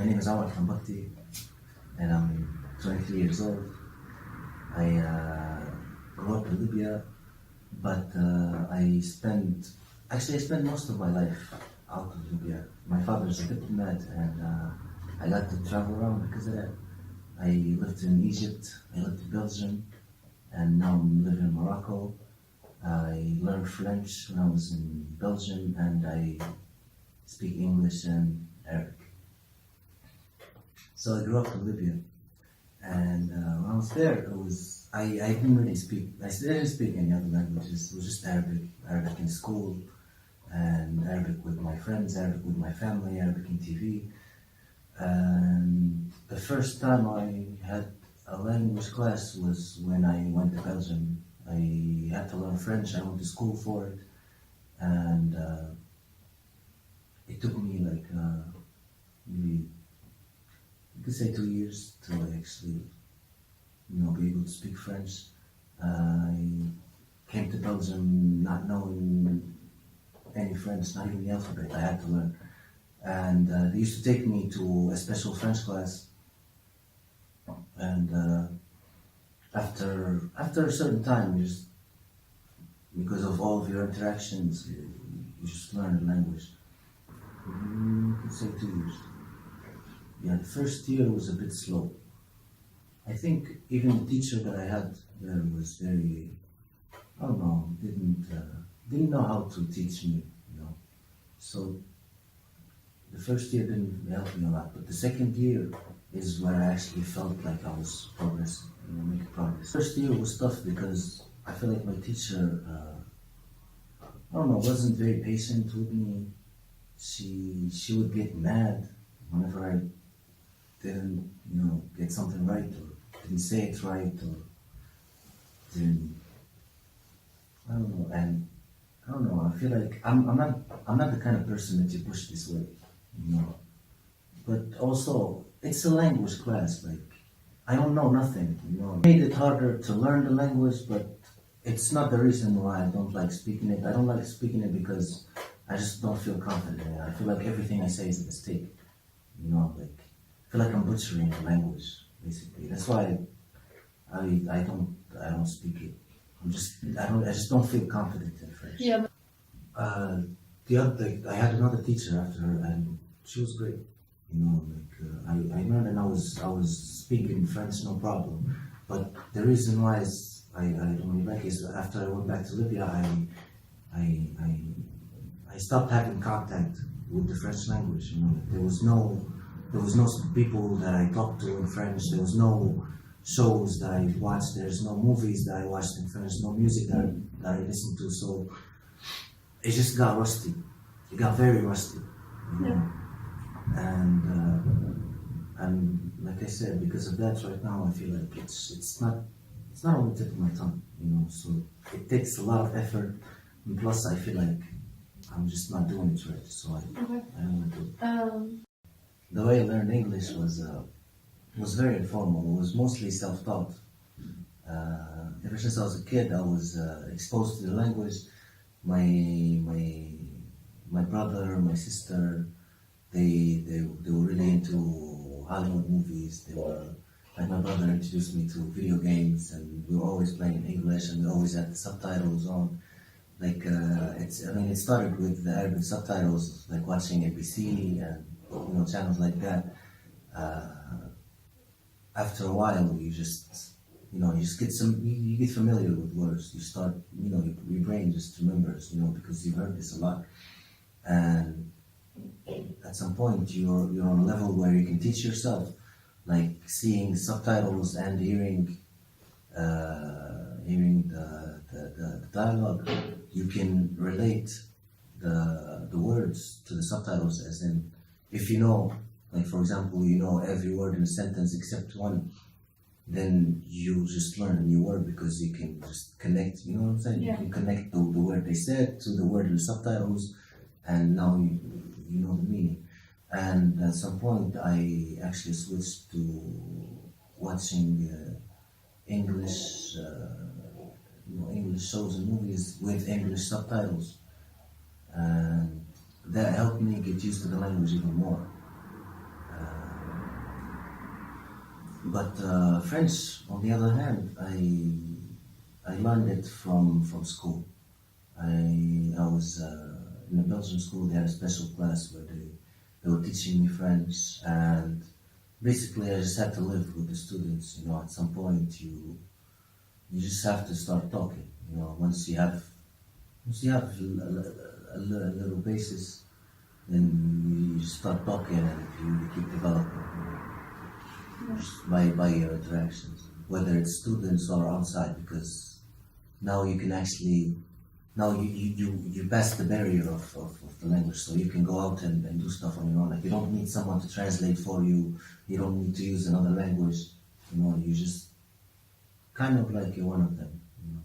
My name is Awad from Bhakti, and I'm 23 years old. I grew up in Libya, but I spent most of my life out of Libya. My father is a diplomat, and I got to travel around because of that. I lived in Egypt, I lived in Belgium, and now I'm living in Morocco. I learned French when I was in Belgium, and I speak English and Arabic. So I grew up in Libya, and when I was there, I didn't really speak. I didn't speak any other languages. It was just Arabic in school, and Arabic with my friends, Arabic with my family, Arabic in TV. And the first time I had a language class was when I went to Belgium. I had to learn French. I went to school for it, and it took me like maybe you could say 2 years to actually, be able to speak French. I came to Belgium not knowing any French, not even the alphabet. I had to learn, and they used to take me to a special French class. And after a certain time, because of all of your interactions, you just learn the language. You could say 2 years. Yeah, the first year was a bit slow. I think even the teacher that I had there was very, I don't know, didn't know how to teach me, So the first year didn't help me a lot, but the second year is where I actually felt like I was progressing, making progress. First year was tough because I feel like my teacher, wasn't very patient with me. She would get mad whenever I didn't, get something right, or didn't say it right, or didn't, and I don't know, I feel like I'm not the kind of person that you push this way, But also, it's a language class, like, I don't know nothing, It made it harder to learn the language, but it's not the reason why I don't like speaking it. I don't like speaking it because I just don't feel confident in it. I feel like everything I say is a mistake, I feel like I'm butchering the language, basically. That's why I don't speak it. I just don't feel confident in French. Yeah. I had another teacher after her, and she was great. I learned, and I was speaking French no problem. But the reason why I don't really like is after I went back to Libya, I stopped having contact with the French language. There was no people that I talked to in French. There was no shows that I watched. There's no movies that I watched in French. No music that I listened to. So it just got rusty. It got very rusty. Yeah. And like I said, because of that, right now I feel like it's not on the tip of my tongue. So it takes a lot of effort. And plus, I feel like I'm just not doing it right. So I don't want to do it. The way I learned English was very informal. It was mostly self-taught. Ever since I was a kid, I was exposed to the language. My brother, my sister, they were really into Hollywood movies. They were like, my brother introduced me to video games, and we were always playing in English, and we always had the subtitles on. Like it started with the Arabic subtitles, like watching ABC and channels like that. After a while, you just you get familiar with words. You start, your brain just remembers, because you've heard this a lot. And at some point, you're on a level where you can teach yourself, like seeing subtitles and hearing the dialogue. You can relate the words to the subtitles, as in, if like for example, every word in a sentence except one, then you just learn a new word because you can just connect, you know what I'm saying? Yeah. You can connect the word they said to the word in the subtitles, and now you know the meaning. And at some point, I actually switched to watching English shows and movies with English subtitles, and that helped me get used to the language even more. But French, on the other hand, I learned it from school. I was in a Belgian school. They had a special class where they were teaching me French, and basically I just had to live with the students. You know, at some point you just have to start talking. You know, once you have a little basis, then you just start talking, and you keep developing. Just by your interactions, whether it's students or outside, because now you can actually now you pass the barrier of the language, so you can go out and do stuff on your own. Like you don't need someone to translate for you. You don't need to use another language. You know, you just kind of like you're one of them. You know,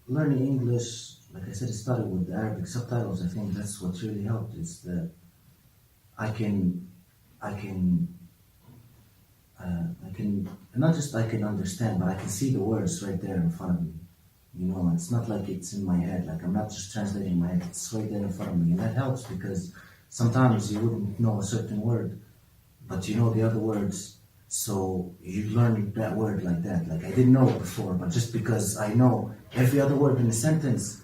learning English, like I said, it started with the Arabic subtitles. I think that's what really helped. Is that I can I can I can not just I can understand, but I can see the words right there in front of me. You know, it's not like it's in my head. Like I'm not just translating my head; it's right there in front of me, and that helps because sometimes you wouldn't know a certain word, but you know the other words, so you learn that word like that. Like I didn't know it before, but just because I know every other word in the sentence,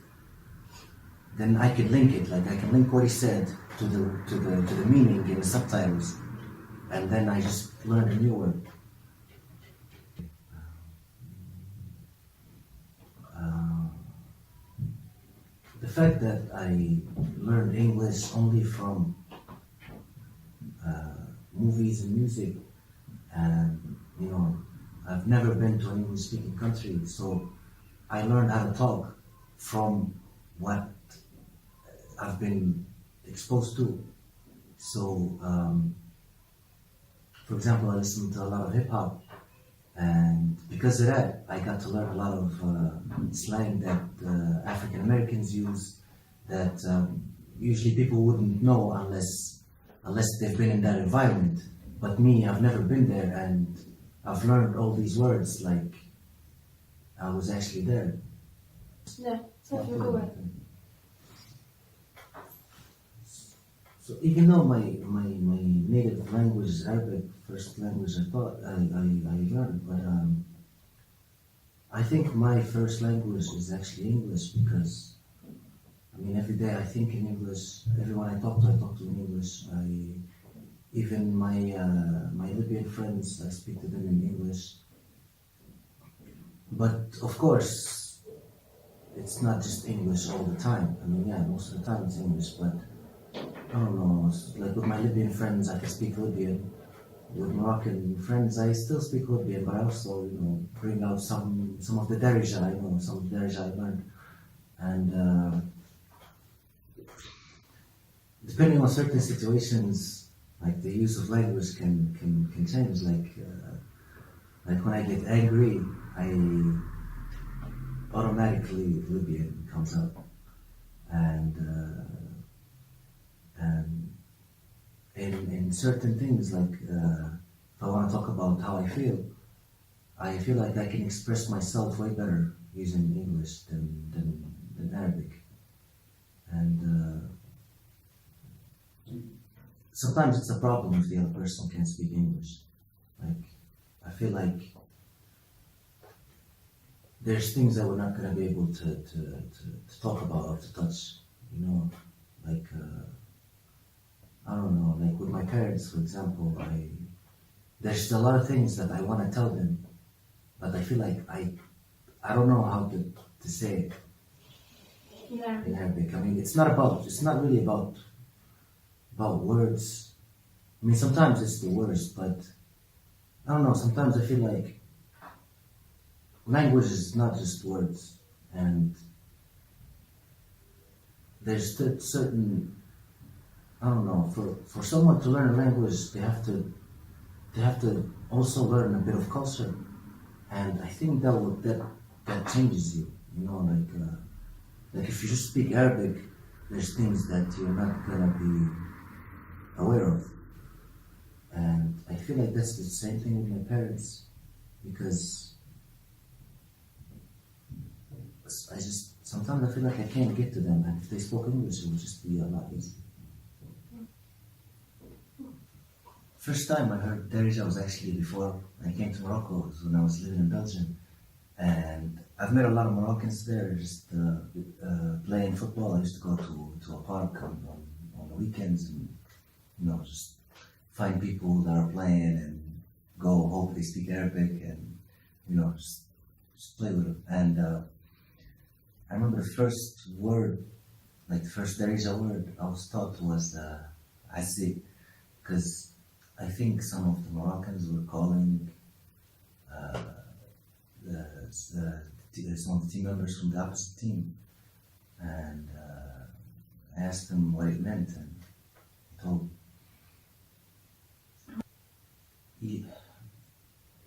then I can link it. Like I can link what he said to the meaning in the subtitles, and then I just learned a new word. Uh, the fact that I learned English only from movies and music, and you know, I've never been to an English-speaking country, so I learned how to talk from what I've been exposed to. So, for example, I listen to a lot of hip hop, and because of that, I got to learn a lot of slang that African Americans use that usually people wouldn't know unless they've been in that environment. But me, I've never been there, and I've learned all these words like I was actually there. Yeah, so if you go ahead. So even though my native language is Arabic, first language I learned, but I think my first language is actually English because I mean every day I think in English. Everyone I talk to in English. Even my Libyan friends, I speak to them in English. But of course, it's not just English all the time. I mean, yeah, most of the time it's English, but I don't know. Like with my Libyan friends, I can speak Libyan. With Moroccan friends, I still speak Libyan, but I also, you know, bring out some of the Darija I know, some of the Darija I learned, and depending on certain situations, like the use of language can change. Like when I get angry, I automatically Libyan comes up, and in certain things, like if I want to talk about how I feel like I can express myself way better using English than Arabic. And sometimes it's a problem if the other person can't speak English. Like, I feel like there's things that we're not going to be able to talk about or to touch, you know, like, I don't know, like with my parents, for example, there's a lot of things that I want to tell them, but I feel like I don't know how to say it in Arabic. I mean, it's not really about words. I mean, sometimes it's the words, but I don't know, sometimes I feel like language is not just words, and there's certain, I don't know, for someone to learn a language, they have to also learn a bit of culture, and I think that changes you. You know, like if you just speak Arabic, there's things that you're not gonna be aware of, and I feel like that's the same thing with my parents, because I just sometimes I feel like I can't get to them, and if they spoke English, it would just be a lot easier. first time I heard Darija was actually before I came to Morocco, was when I was living in Belgium. And I've met a lot of Moroccans there, just playing football. I used to go to a park on the weekends and, just find people that are playing and go hope they speak Arabic and, just play with them. And I remember the first word, like the first Darija word I was taught was Asi, because I think some of the Moroccans were calling some of the team members from the opposite team, and I asked them what it meant, and he told me.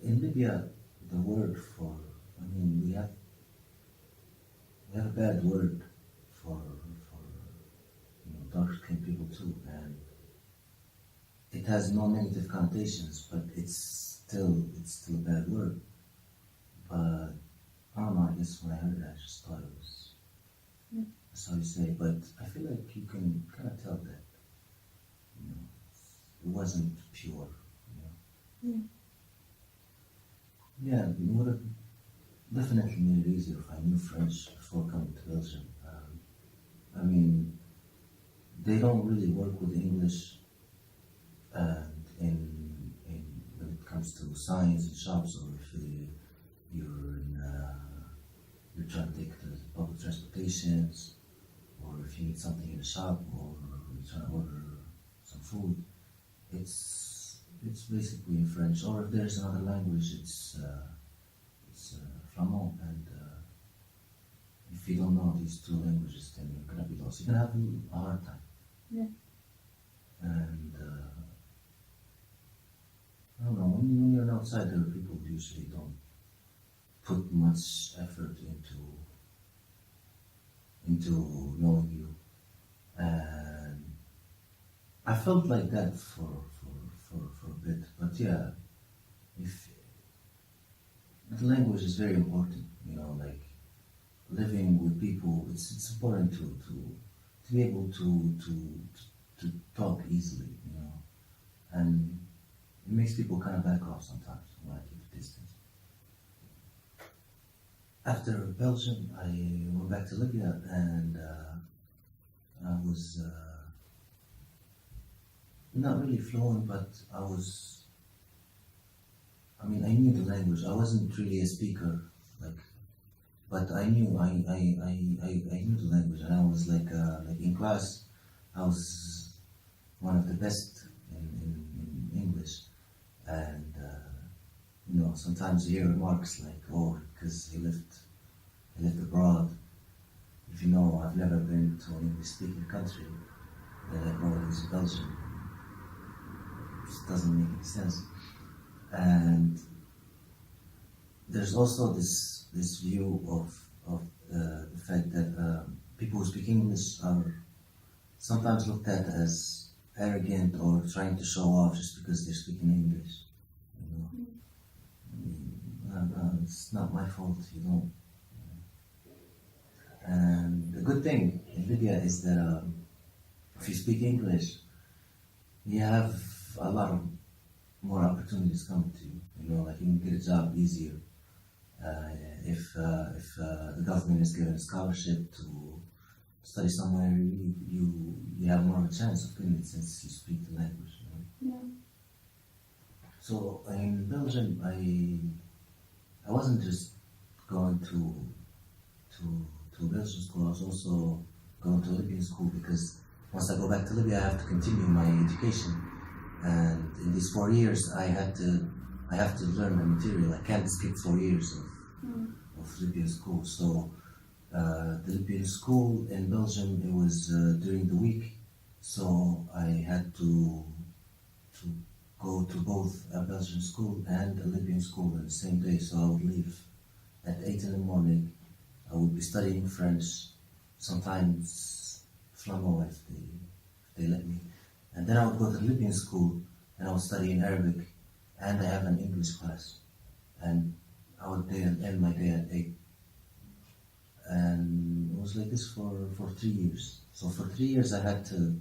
In Libya, the word for, we have a bad word for dark-skinned people too, and it has no negative connotations, but it's still a bad word. But I don't know, I guess when I heard it, I just thought it was, that's how you say it, but I feel like you can kind of tell that, it wasn't pure, Yeah, it would have definitely made it easier if I knew French before coming to Belgium. They don't really work with English in when it comes to signs in shops, or if you're trying to take the public transportations, or if you need something in a shop, or you're trying to order some food. It's basically in French, or if there's another language, it's Flamand, and if you don't know these two languages, then you're gonna be lost. You're gonna have a hard time. Yeah. And I don't know, when you're an outsider, people usually don't put much effort into knowing you, and I felt like that for a bit. But yeah, if the language is very important, like living with people, it's important to be able to talk easily, and it makes people kind of back off sometimes when I keep a distance. After Belgium, I went back to Libya, and I was not really fluent, but I knew the language. I wasn't really a speaker, but I knew I knew the language, and I was like in class, I was one of the best in English, and sometimes you hear remarks like, "Oh, because he lived abroad." If I've never been to an English-speaking country, they're like, "Oh, he's Belgian." It doesn't make any sense. And there's also this view of the fact that people who speak English are sometimes looked at as arrogant or trying to show off just because they're speaking English. It's not my fault, And the good thing in Libya is that if you speak English, you have a lot of more opportunities coming to you. Like you can get a job easier if the government is giving a scholarship to study somewhere. You have more of a chance of getting it since you speak the language. Yeah. So in Belgium, I wasn't just going to a Belgian school. I was also going to a Libyan school, because once I go back to Libya, I have to continue my education. And in these 4 years, I have to learn the material. I can't skip 4 years of Libyan school. So the Libyan school in Belgium, it was during the week, so I had to go to both a Belgian school and a Libyan school on the same day. So I would leave at 8 in the morning. I would be studying French, sometimes Flamand if they let me. And then I would go to the Libyan school, and I would study in Arabic, and I have an English class. And I would end my day at 8. And it was like this for 3 years. So for 3 years I had to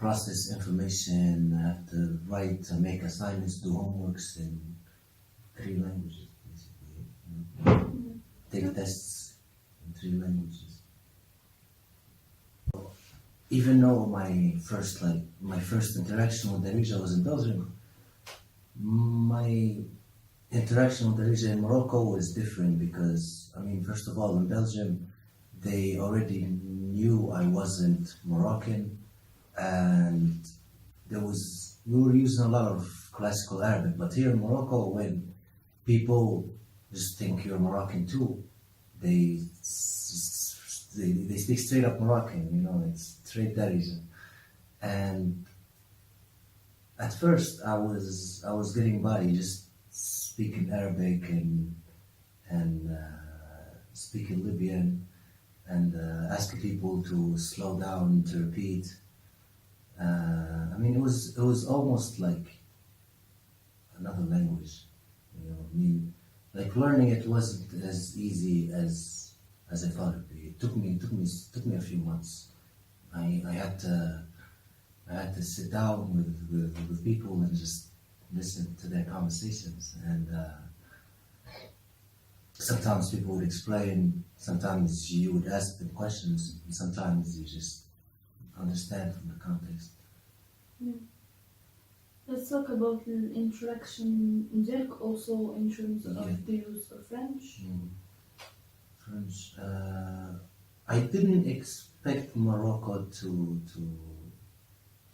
process information. I have to write, to make assignments, do homeworks in 3 languages, basically. Take tests in 3 languages. Even though my first interaction with Darija was in Belgium, my interaction with Darija in Morocco was different because, first of all, in Belgium, they already knew I wasn't Moroccan, and we were using a lot of classical Arabic. But here in Morocco, when people just think you're Moroccan too, they speak straight up Moroccan, it's straight Darija. And at first, I was getting by just speaking Arabic and speaking Libyan and asking people to slow down, to repeat. It was almost like another language. Like learning it wasn't as easy as I thought it'd be. It took me a few months. I had to sit down with people and just listen to their conversations. And sometimes people would explain, sometimes you would ask them questions, and sometimes you just understand from the context. Yeah. Let's talk about the interaction in Dirk also in terms of the use of French. French. I didn't expect Morocco to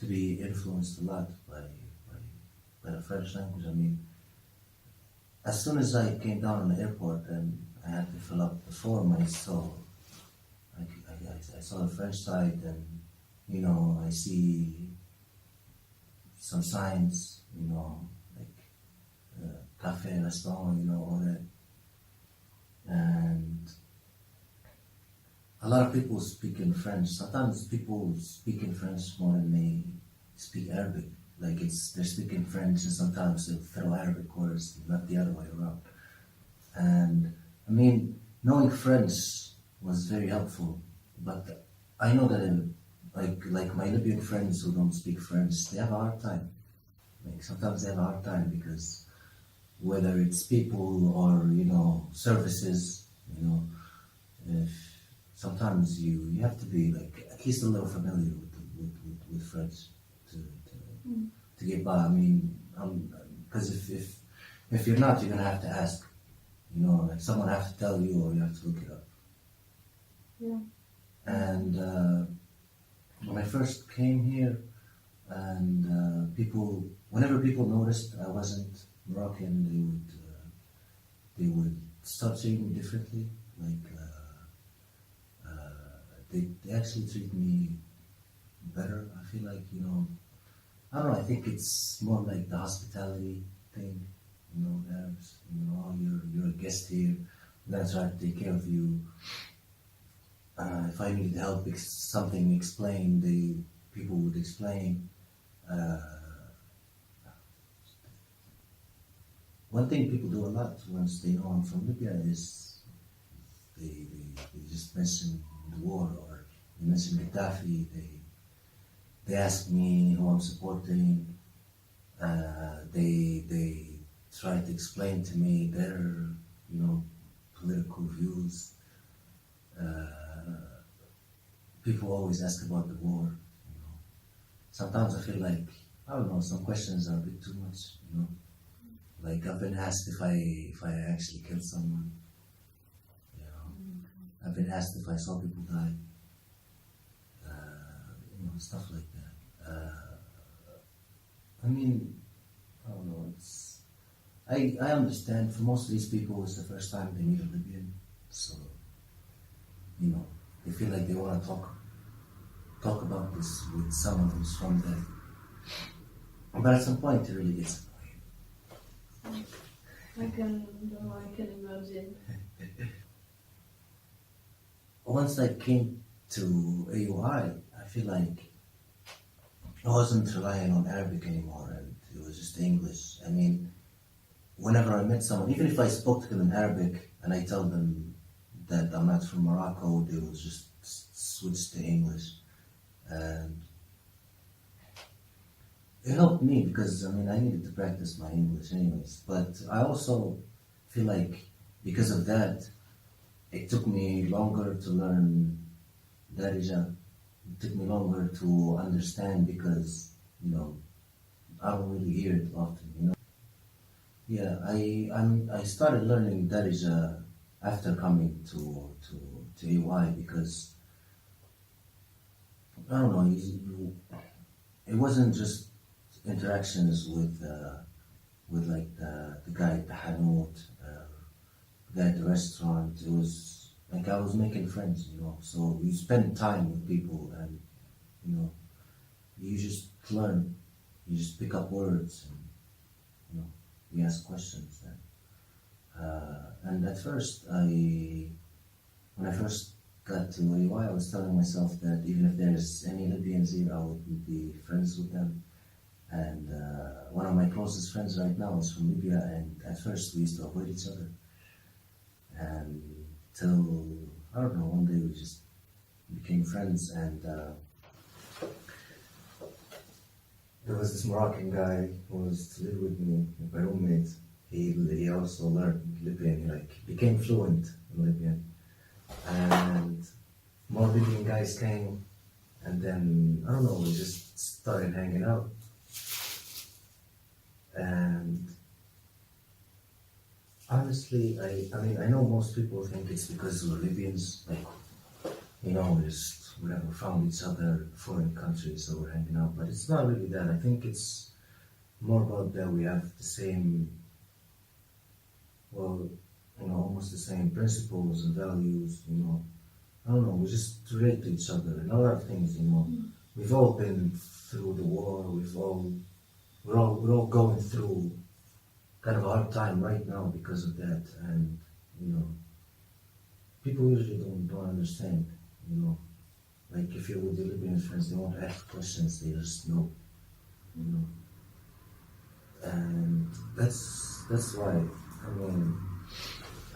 be influenced a lot by the French language. As soon as I came down on the airport and I had to fill up the form, I saw the French side, and I see some signs, like cafe, restaurant, all that. And a lot of people speak in French. Sometimes people speak in French more than they speak Arabic. Like they're speaking French, and sometimes they'll throw Arabic words, not the other way around. And knowing French was very helpful. But I know that like my Libyan friends who don't speak French, they have a hard time. Sometimes they have a hard time because whether it's people or services, if sometimes you have to be like at least a little familiar with French to get by. Because if you're not, you're gonna have to ask. Like someone has to tell you, or you have to look it up. Yeah. And when I first came here, and whenever people noticed I wasn't Moroccan, they would start treating me differently. Like they actually treat me better. I feel like I don't know. I think it's more like the hospitality thing. Arabs. You're a guest here. I'm gonna try to take care of you. If I needed help, something explained, people would explain. One thing people do a lot once they know I'm from Libya is they just mention the war, or they mention Gaddafi. They ask me who I'm supporting. They try to explain to me their political views. People always ask about the war. Sometimes I feel like, I don't know, some questions are a bit too much. Like I've been asked if I actually killed someone. I've been asked if I saw people die. Stuff like that. I don't know. I understand. For most of these people, it's the first time they meet a Libyan, so they feel like they want to talk about this with someone who's from there. But at some point, it really gets annoying. I can imagine. Once I came to AUI, I feel like I wasn't relying on Arabic anymore, and it was just English. Whenever I met someone, even if I spoke to them in Arabic and I tell them that I'm not from Morocco, they will just switch to English. And it helped me because I mean I needed to practice my English anyways. But I also feel like because of that, it took me longer to learn Darija. It took me longer to understand because I don't really hear it often. Yeah, I started learning Darija after coming to AY because I don't know. It wasn't just interactions with like the guy at the Hanout, the guy at the restaurant. It was like I was making friends. So you spend time with people, and you know, you just learn. You just pick up words, and you ask questions. And at first, when I first got to AY, I was telling myself that even if there's any Libyans here, I would be friends with them. And one of my closest friends right now is from Libya, and at first we used to avoid each other. And till, I don't know, one day we just became friends, and there was this Moroccan guy who was to live with me, my roommate. He also learned Libyan, he like became fluent in Libyan. And more Libyan guys came, and then, I don't know, we just started hanging out. And honestly, I mean, I know most people think it's because we're Libyans, like, we just whatever found each other foreign countries, so we're hanging out. But it's not really that. I think it's more about that we have the same, well, almost the same principles and values. I don't know, we just relate to each other and a lot of things. We've all been through the war, we're all going through kind of a hard time right now because of that, and people usually don't understand. Like if you're with your Libyan friends, they won't ask questions, they just know. And that's why. I mean,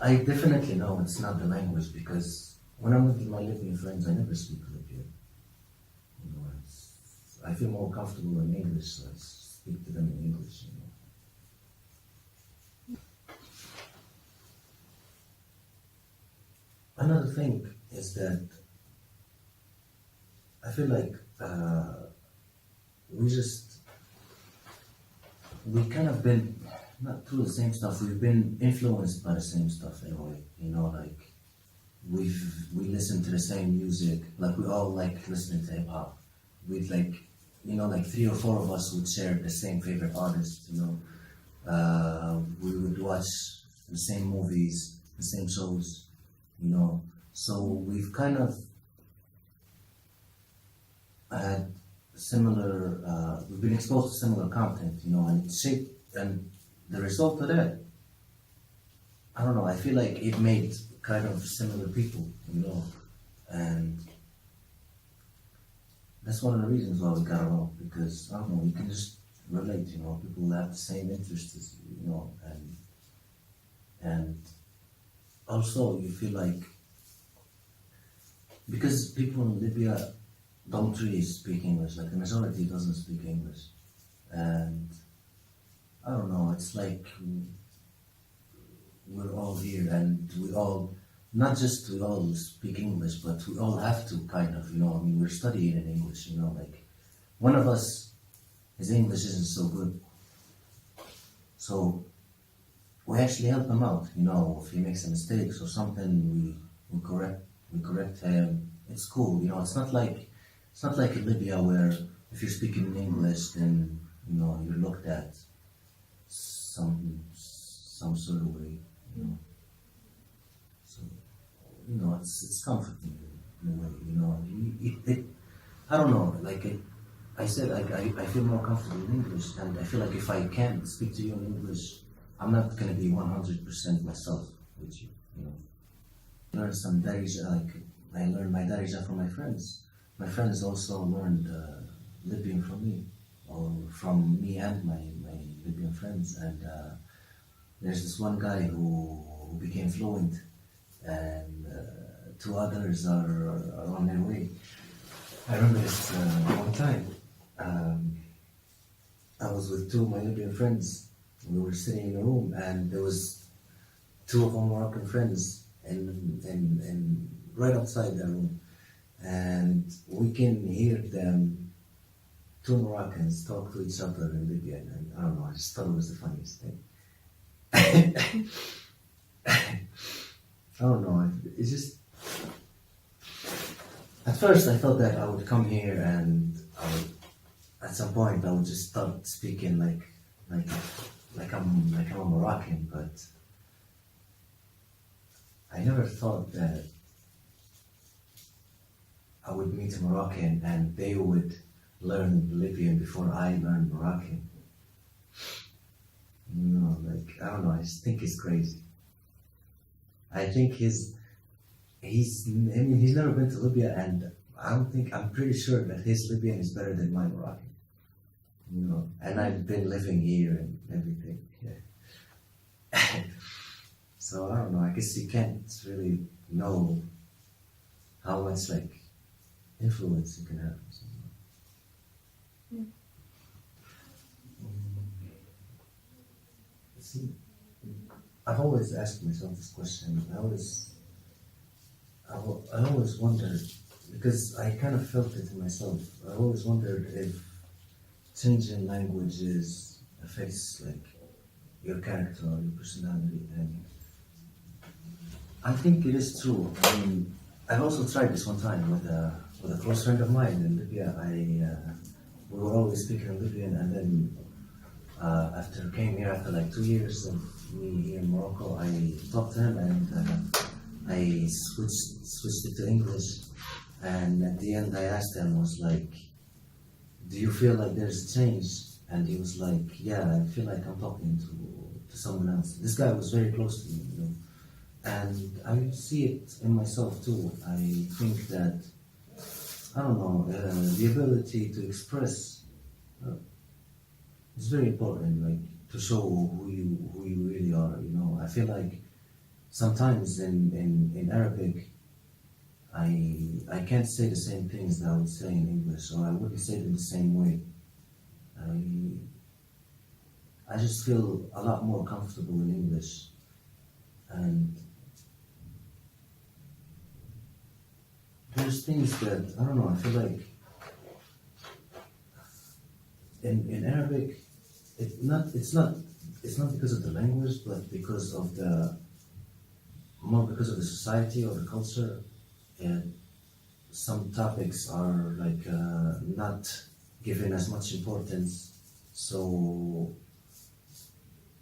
I definitely know it's not the language because when I'm with my Libyan friends, I never speak Libyan. I feel more comfortable in English, so I speak to them in English. Another thing is that I feel like we just we kind of been not through the same stuff. We've been influenced by the same stuff in a way. Like we listen to the same music. Like we all like listening to hip hop. We'd like 3 or 4 of us would share the same favorite artist. We would watch the same movies, the same shows. So we've kind of had similar. We've been exposed to similar content. And it shaped and the result of that, I don't know, I feel like it made kind of similar people. And that's one of the reasons why we got along, because, I don't know, you can just relate, people have the same interests as and also you feel like, because people in Libya don't really speak English, like the majority doesn't speak English, and I don't know, it's like we're all here and we all, not just we all speak English, but we all have to kind of, I mean, we're studying in English, like one of us, his English isn't so good. So we actually help him out, if he makes a mistake or something, we correct him. It's cool, it's not like in Libya where if you're speaking in English, then you're looked at some sort of way. So it's comforting in a way. I don't know, I said, I feel more comfortable in English, and I feel like if I can't speak to you in English, I'm not gonna be 100% myself with you. Learn some Darija, I learned my Darija from my friends. My friends also learned Libyan from me, or from me and my Libyan friends, and there's this one guy who became fluent, and 2 others are on their way. I remember this one time. was with two of my Libyan friends. We were sitting in a room, and there was two of our Moroccan friends, and right outside the room, and we can hear them, two Moroccans, talk to each other in Libyan, and I don't know. I just thought it was the funniest thing. I don't know. It's just at first I thought that I would come here and at some point I would just start speaking like I'm a Moroccan, but I never thought that I would meet a Moroccan and they would learn Libyan before I learned Moroccan. You know, like I don't know. I just think he's crazy. I think he's never been to Libya, and I'm pretty sure that his Libyan is better than my Moroccan. You know, and I've been living here and everything. Yeah. So I don't know. I guess you can't really know how much like influence you can have. Yeah. See, I've always asked myself this question. I always wondered, because I kind of felt it in myself. I always wondered if changing languages affects like your character or your personality, and I think it is true. I mean, I've also tried this one time with a close friend of mine in Libya. We were always speaking in Libyan, and then after came here after like 2 years of me here in Morocco, I talked to him and I switched it to English. And at the end, I asked him, was like, "Do you feel like there's a change?" And he was like, "Yeah, I feel like I'm talking to someone else." This guy was very close to me, you know, and I see it in myself too. I think that I don't know the ability to express. It's very important, like to show who you really are. You know, I feel like sometimes in Arabic, I can't say the same things that I would say in English, or I wouldn't say it in the same way. I just feel a lot more comfortable in English, and there's things that I don't know. I feel like in Arabic, it's not because of the language, but because of because of the society or the culture. And some topics are like not given as much importance, so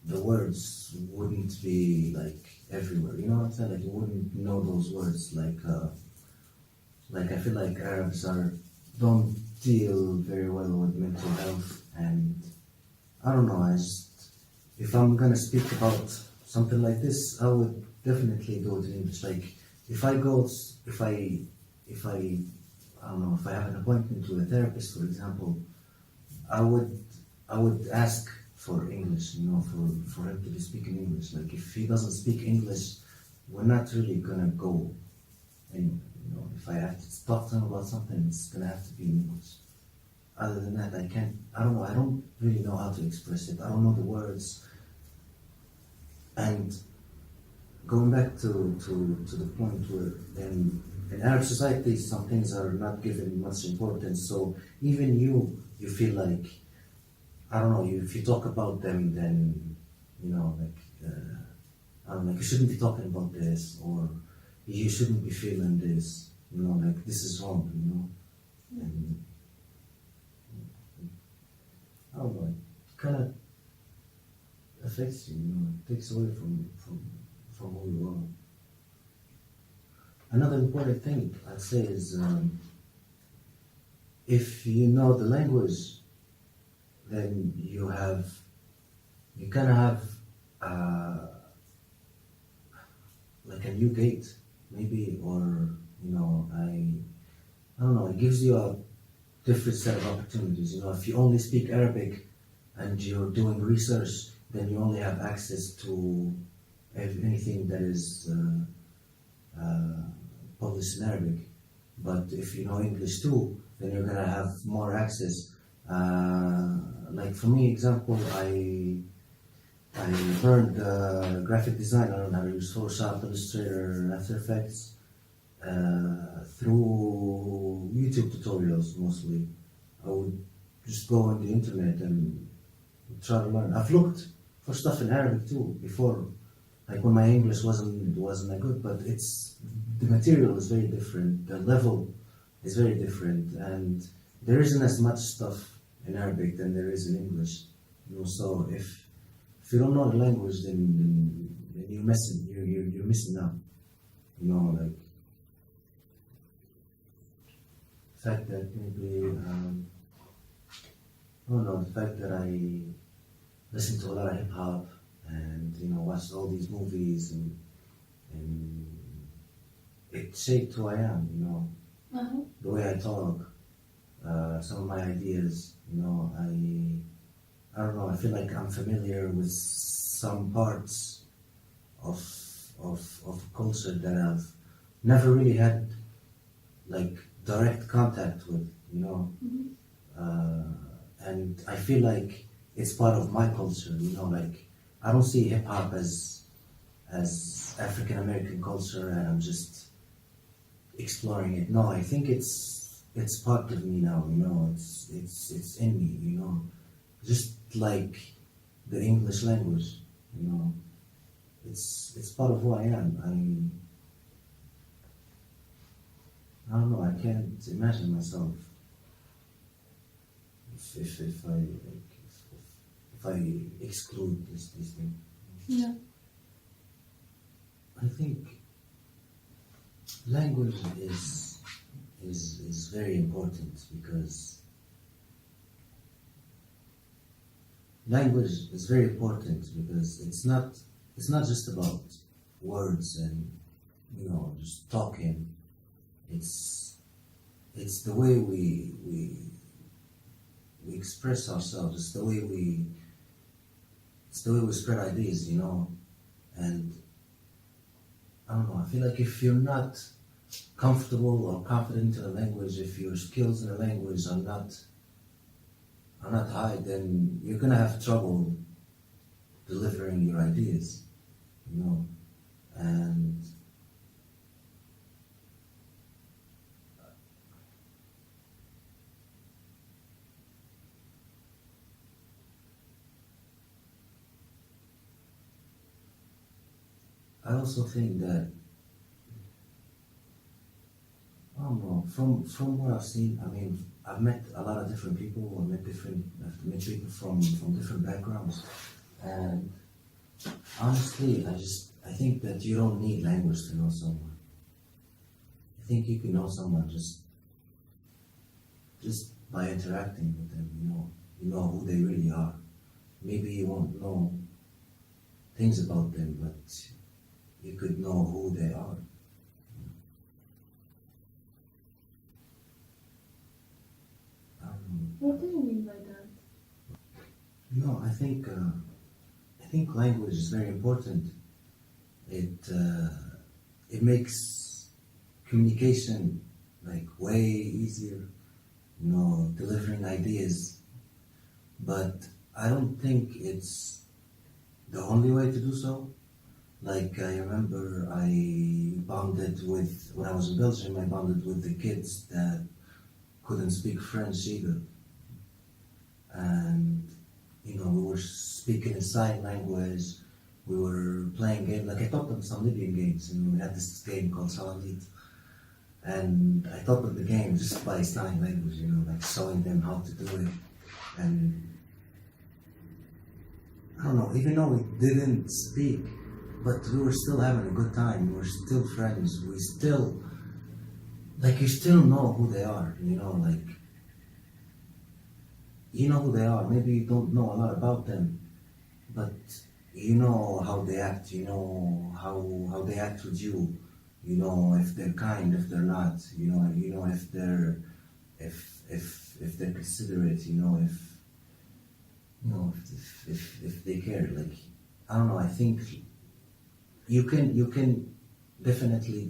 the words wouldn't be like everywhere. You know what I'm saying? Like you wouldn't know those words. Like I feel like Arabs don't deal very well with mental health, and I don't know. If I'm gonna speak about something like this, I would definitely do it in English. Like if I don't know, if I have an appointment with a therapist, for example, I would ask for English, you know, for him to be speaking English. Like if he doesn't speak English, we're not really gonna go anywhere. You know, if I have to talk to him about something, it's gonna have to be in English. Other than that, I don't know, I don't really know how to express it. I don't know the words. And going back to the point where in Arab society, some things are not given much importance. So even you feel like, I don't know, if you talk about them, then, you know, like, I don't know, like you shouldn't be talking about this, or you shouldn't be feeling this, you know, like this is wrong, you know. And I don't know, it kind of affects you, you know, it takes away from who you are. Another important thing I'd say is if you know the language, then you kind of have like a new gate, maybe, or you know, I don't know. It gives you a different set of opportunities. You know, if you only speak Arabic and you're doing research, then you only have access to anything that is published in Arabic. But if you know English too, then you're gonna have more access. Like like for me, example, I learned graphic design. I learned how to use Photoshop, Illustrator, After Effects through YouTube tutorials mostly. I would just go on the internet and try to learn. I've looked for stuff in Arabic too before, like when my English wasn't that good. But it's the material is very different. The level is very different, and there isn't as much stuff in Arabic than there is in English. You know, so if you don't know the language, then you're missing. You're missing out. You know, like the fact that maybe I don't know, the fact that I listen to a lot of hip hop and watched all these movies and it shaped who I am. You know, the way I talk, some of my ideas. You know, I don't know. I feel like I'm familiar with some parts of culture that I've never really had like direct contact with. You know, and I feel like it's part of my culture. You know, like I don't see hip hop as African American culture, and I'm just exploring it. No, I think it's part of me now. You know, it's in me. You know, just like the English language. You know, it's part of who I am. I don't know. I can't imagine myself if I exclude these things. Yeah. I think language is very important because it's not just about words and just talking. It's the way we express ourselves. It's the way we spread ideas. You know, and I don't know. I feel like if you're not comfortable or confident in a language, if your skills in a language are not high, then you're gonna have trouble delivering your ideas. You know, and I also think that I don't know from what I've seen. I mean, I've met a lot of different people. I've met people from different backgrounds, and honestly, I think that you don't need language to know someone. I think you can know someone just by interacting with them. You know who they really are. Maybe you won't know things about them, but you could know who they are. I don't know. What do you mean by that? No, I think language is very important. It makes communication like way easier. You know, delivering ideas, but I don't think it's the only way to do so. Like I remember when I was in Belgium, I bonded with the kids that couldn't speak French either. And we were speaking in sign language, we were playing games, like I taught them some Libyan games, and we had this game called Saladit. And I taught them the game just by sign language, like showing them how to do it. And I don't know, even though we didn't speak, but we were still having a good time. We were still friends. You still know who they are, like, you know who they are. Maybe you don't know a lot about them, but you know how they act. You know how they act with you. You know if they're kind, if they're not. You know if they're considerate. If they care. Like, I don't know. I think you can definitely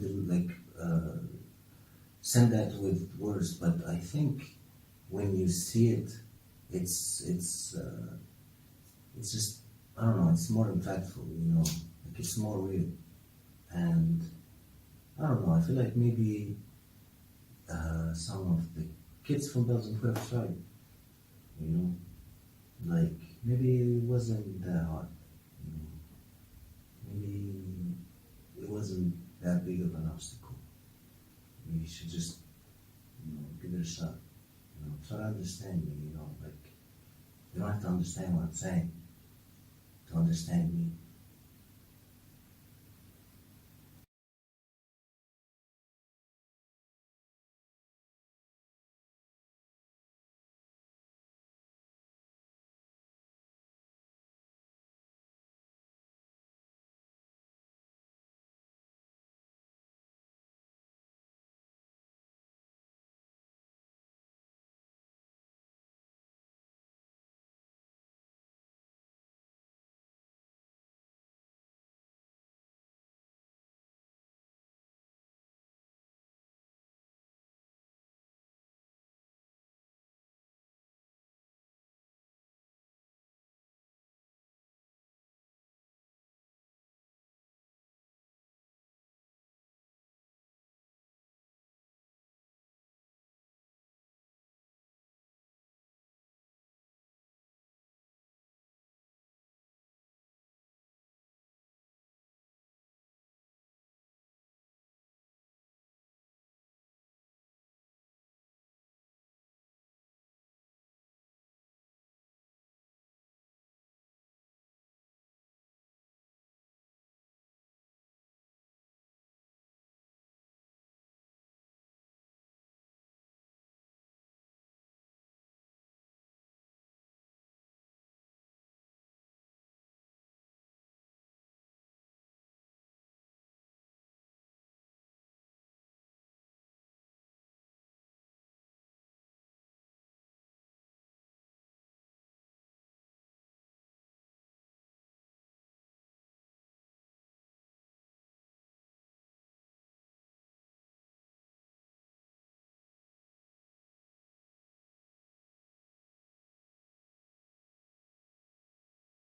send that with words, but I think when you see it it's just, I don't know, it's more impactful, you know, like it's more real. And I don't know, I feel like maybe some of the kids from Belgium could have tried, you know, like maybe it wasn't that hard, you know, maybe it wasn't that big of an obstacle. You should just, you know, give it a shot, you know, try to understand me, you know, like you don't have to understand what I'm saying to understand me.